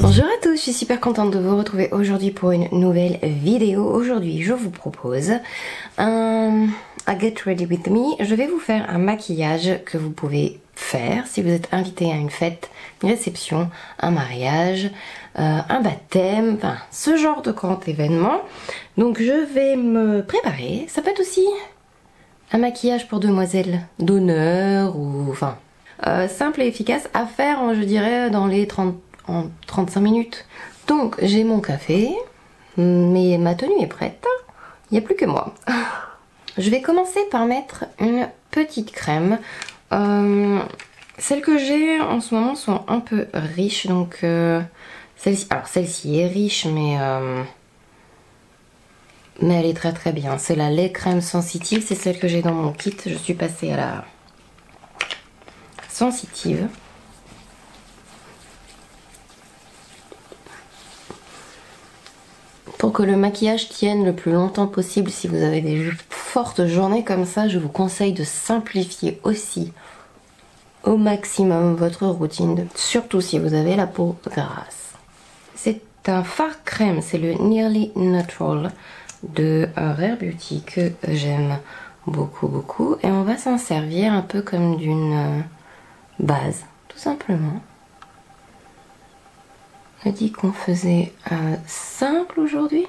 Bonjour à tous, je suis super contente de vous retrouver aujourd'hui pour une nouvelle vidéo. Aujourd'hui, je vous propose un Get Ready With Me. Je vais vous faire un maquillage que vous pouvez faire si vous êtes invité à une fête, une réception, un mariage, un baptême, enfin ce genre de grand événement. Donc je vais me préparer. Ça peut être aussi un maquillage pour demoiselle d'honneur ou enfin simple et efficace à faire, je dirais, dans les 35 minutes. Donc j'ai mon café, mais ma tenue est prête. Il n'y a plus que moi. Je vais commencer par mettre une petite crème. Celles que j'ai en ce moment sont un peu riches, donc celle-ci est riche, mais elle est très très bien. C'est la lait crème sensitive, c'est celle que j'ai dans mon kit. Je suis passée à la sensitive. Pour que le maquillage tienne le plus longtemps possible, si vous avez des fortes journées comme ça, je vous conseille de simplifier aussi au maximum votre routine, surtout si vous avez la peau grasse. C'est un fard crème, c'est le Nearly Natural de Rare Beauty que j'aime beaucoup et on va s'en servir un peu comme d'une base, tout simplement. On a dit qu'on faisait simple aujourd'hui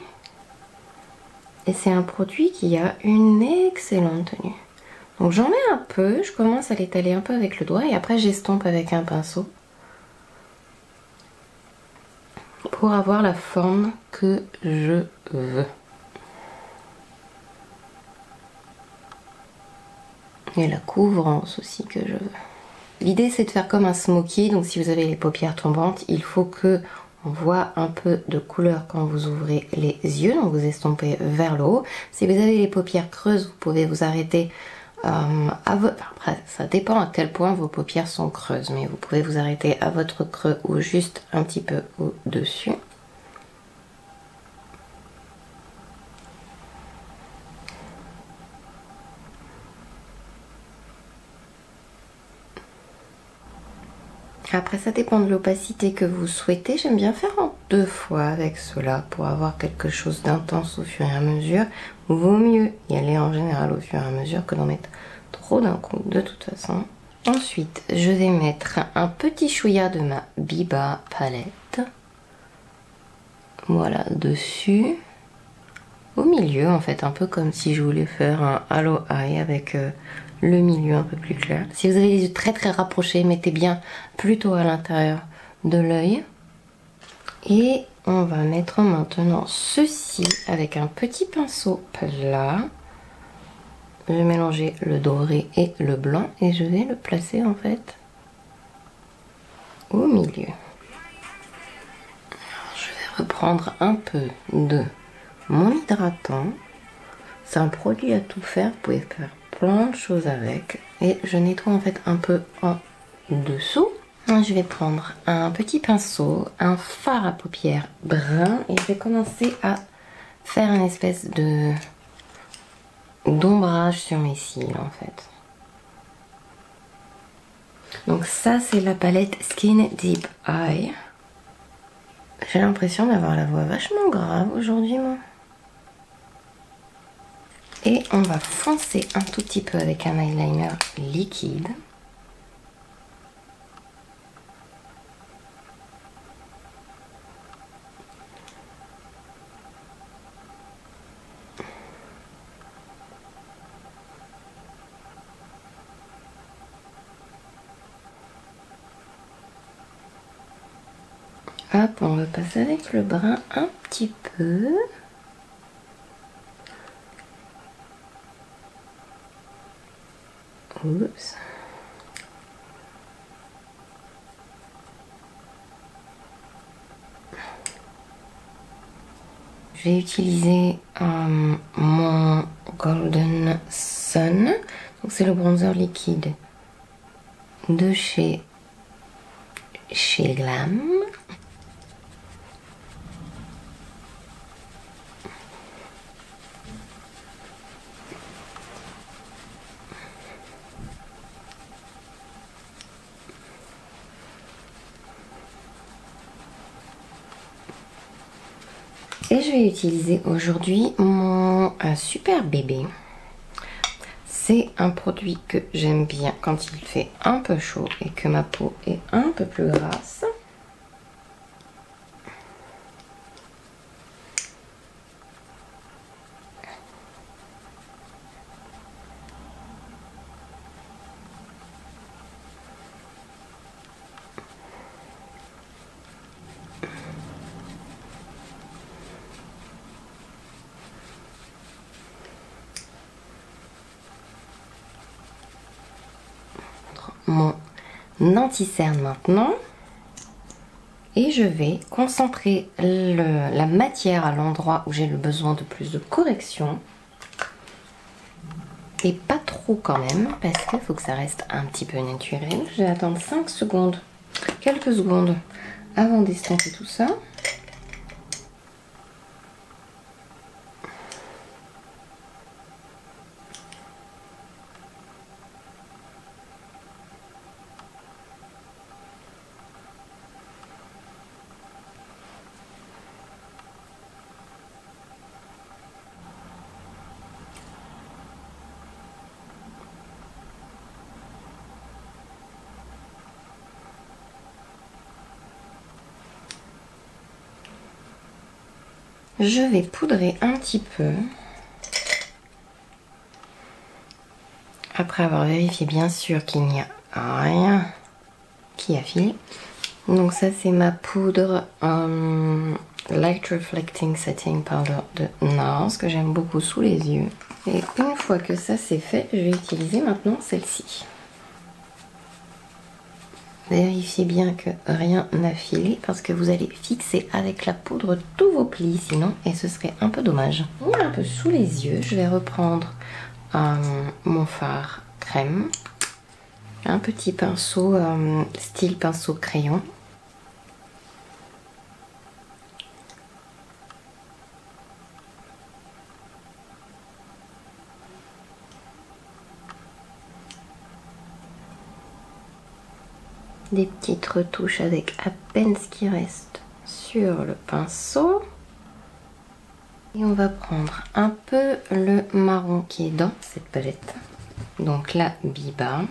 et c'est un produit qui a une excellente tenue. Donc j'en mets un peu, je commence à l'étaler un peu avec le doigt et après j'estompe avec un pinceau pour avoir la forme que je veux. Et la couvrance aussi que je veux. L'idée c'est de faire comme un smoky, donc si vous avez les paupières tombantes, il faut que on voit un peu de couleur quand vous ouvrez les yeux, donc vous estompez vers le haut. Si vous avez les paupières creuses, vous pouvez vous arrêter après ça dépend à quel point vos paupières sont creuses, mais vous pouvez vous arrêter à votre creux ou juste un petit peu au-dessus. Après ça dépend de l'opacité que vous souhaitez. J'aime bien faire en 2 fois avec cela pour avoir quelque chose d'intense au fur et à mesure. Vaut mieux y aller en général au fur et à mesure que d'en mettre trop d'un coup de toute façon. Ensuite je vais mettre un petit chouïa de ma Biba palette. Voilà, dessus. Au milieu en fait, un peu comme si je voulais faire un halo eye avec le milieu un peu plus clair. Si vous avez les yeux très rapprochés, mettez bien plutôt à l'intérieur de l'œil. Et on va mettre maintenant ceci avec un petit pinceau plat. Je vais mélanger le doré et le blanc et je vais le placer en fait au milieu. Alors, je vais reprendre un peu de mon hydratant. C'est un produit à tout faire, vous pouvez faire plein de choses avec. Et je nettoie en fait un peu en dessous. Je vais prendre un petit pinceau, un fard à paupières brun et je vais commencer à faire une espèce de d'ombrage sur mes cils en fait. Donc ça c'est la palette Skin Deep Eye. J'ai l'impression d'avoir la voix vachement grave aujourd'hui moi. Et on va foncer un tout petit peu avec un eyeliner liquide. Hop, on va passer avec le brun un petit peu. Oups. Je vais utiliser mon Golden Sun. Donc c'est le bronzer liquide de chez Glam. Et je vais utiliser aujourd'hui mon super bébé. C'est un produit que j'aime bien quand il fait un peu chaud et que ma peau est un peu plus grasse. Mon anti-cerne maintenant. Et je vais concentrer la matière à l'endroit où j'ai le besoin de plus de correction. Et pas trop quand même, parce qu'il faut que ça reste un petit peu naturel. Je vais attendre 5 secondes, quelques secondes, avant d'estomper tout ça. Je vais poudrer un petit peu. Après avoir vérifié bien sûr qu'il n'y a rien qui affile. Donc ça c'est ma poudre Light Reflecting Setting Powder de NARS que j'aime beaucoup sous les yeux. Et une fois que ça c'est fait, je vais utiliser maintenant celle-ci. Vérifiez bien que rien n'a filé parce que vous allez fixer avec la poudre tous vos plis sinon et ce serait un peu dommage. Un peu sous les yeux, je vais reprendre mon fard crème. Un petit pinceau style pinceau crayon. Des petites retouches avec à peine ce qui reste sur le pinceau. Et on va prendre un peu le marron qui est dans cette palette. Donc la Biba.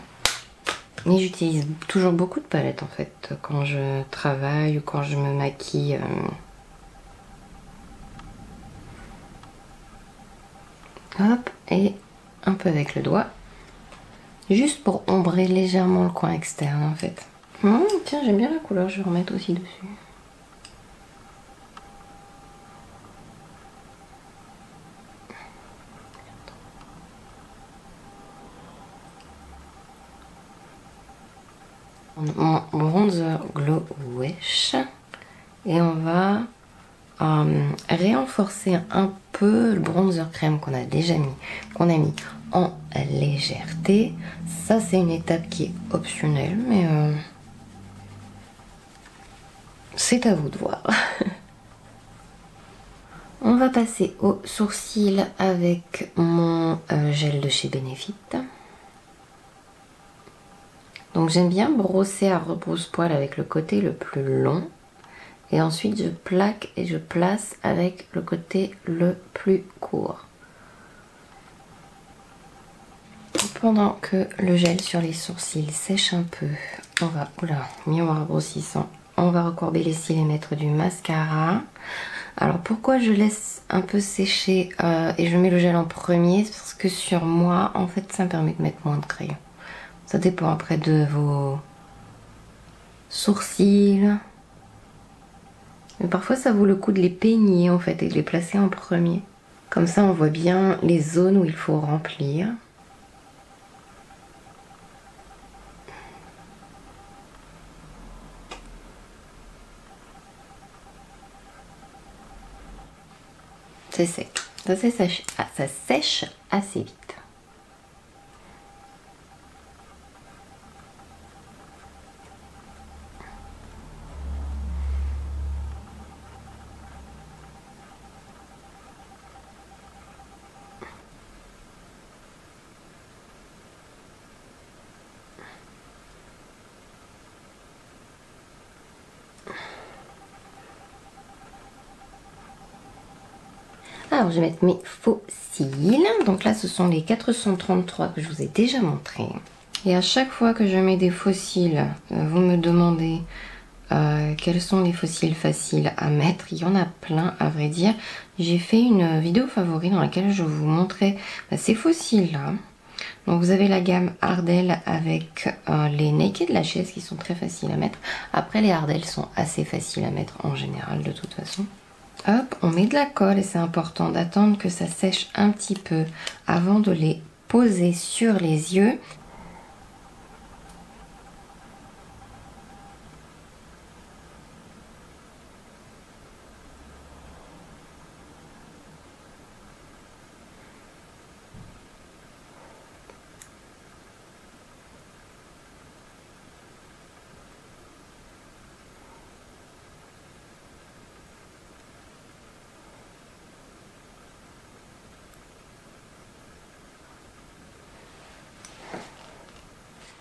Mais j'utilise toujours beaucoup de palettes en fait quand je travaille ou quand je me maquille. Hop, et un peu avec le doigt. Juste pour ombrer légèrement le coin externe en fait. Tiens, j'aime bien la couleur, je vais remettre aussi dessus. Mon bronzer Glow Wish. Et on va renforcer un peu le bronzer crème qu'on a déjà mis, qu'on a mis en légèreté. Ça c'est une étape qui est optionnelle, mais c'est à vous de voir. On va passer au sourcil avec mon gel de chez Benefit. Donc j'aime bien brosser à rebrousse-poil avec le côté le plus long. Et ensuite je plaque et je place avec le côté le plus court. Pendant que le gel sur les sourcils sèche un peu, on va, miroir grossissant, on va recourber les cils et mettre du mascara. Alors pourquoi je laisse un peu sécher et je mets le gel en premier? C'est parce que sur moi, en fait, ça me permet de mettre moins de crayon. Ça dépend après de vos sourcils. Mais parfois ça vaut le coup de les peigner en fait et de les placer en premier. Comme ça on voit bien les zones où il faut remplir. C'est sec. Ça sèche assez vite. Alors je vais mettre mes fossiles. Donc là ce sont les 433 que je vous ai déjà montré. Et à chaque fois que je mets des fossiles, vous me demandez quels sont les fossiles faciles à mettre. Il y en a plein à vrai dire. J'ai fait une vidéo favori dans laquelle je vous montrais ces fossiles là. Donc vous avez la gamme Ardell avec les Naked Lashes qui sont très faciles à mettre. Après les Ardell sont assez faciles à mettre en général de toute façon. Hop, on met de la colle et c'est important d'attendre que ça sèche un petit peu avant de les poser sur les yeux.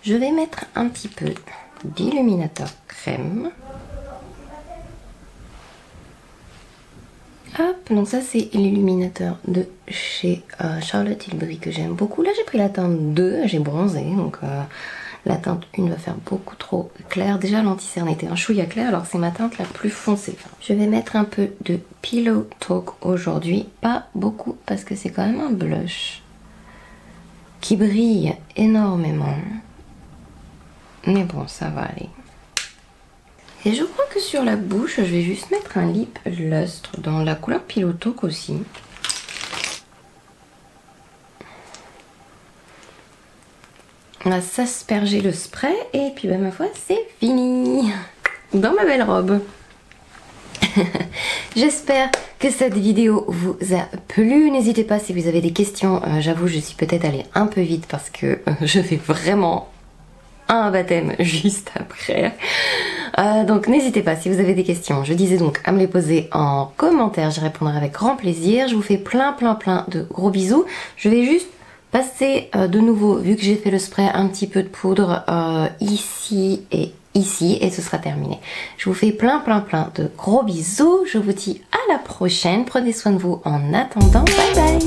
Je vais mettre un petit peu d'illuminateur crème. Hop, donc ça c'est l'illuminateur de chez Charlotte Tilbury que j'aime beaucoup. Là j'ai pris la teinte 2, j'ai bronzé, donc la teinte 1 va faire beaucoup trop clair. Déjà l'anti-cerne était un chouïa clair alors c'est ma teinte la plus foncée. Je vais mettre un peu de Pillow Talk aujourd'hui, pas beaucoup parce que c'est quand même un blush qui brille énormément. Mais bon, ça va aller. Et je crois que sur la bouche, je vais juste mettre un lip lustre dans la couleur Pillow Talk aussi. On va s'asperger le spray et puis bah, ma foi, c'est fini. Dans ma belle robe. J'espère que cette vidéo vous a plu. N'hésitez pas si vous avez des questions. J'avoue, je suis peut-être allée un peu vite parce que je fais vraiment un baptême juste après. Donc n'hésitez pas si vous avez des questions, je disais donc à me les poser en commentaire, j'y répondrai avec grand plaisir. Je vous fais plein de gros bisous. Je vais juste passer de nouveau, vu que j'ai fait le spray, un petit peu de poudre ici et ici et ce sera terminé. Je vous fais plein de gros bisous. Je vous dis à la prochaine, prenez soin de vous en attendant, bye bye.